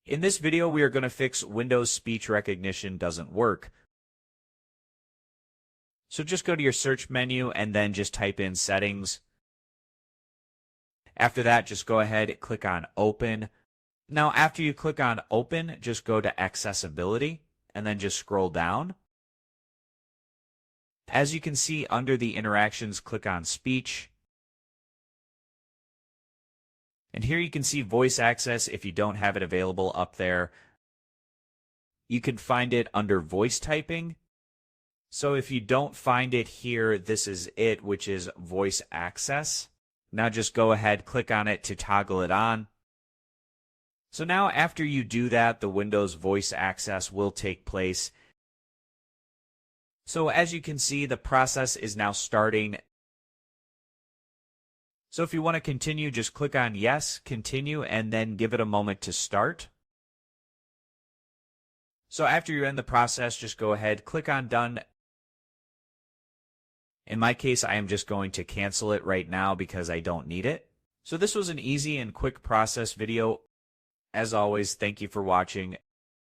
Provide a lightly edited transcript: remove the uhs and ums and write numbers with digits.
In this video, we are going to fix Windows speech recognition doesn't work. So just go to your search menu and then just type in settings. After that, just go ahead and click on open. Now, after you click on open, just go to accessibility and then just scroll down. As you can see under the interactions, click on speech. And here you can see voice access if you don't have it available up there. You can find it under voice typing. So if you don't find it here, this is it, which is voice access. Now just go ahead, click on it to toggle it on. So now after you do that, the Windows voice access will take place. So as you can see, the process is now starting. So if you want to continue, just click on yes, continue, and then give it a moment to start. So after you're in the process, just go ahead, click on done. In my case, I am just going to cancel it right now because I don't need it. So this was an easy and quick process video. As always, thank you for watching.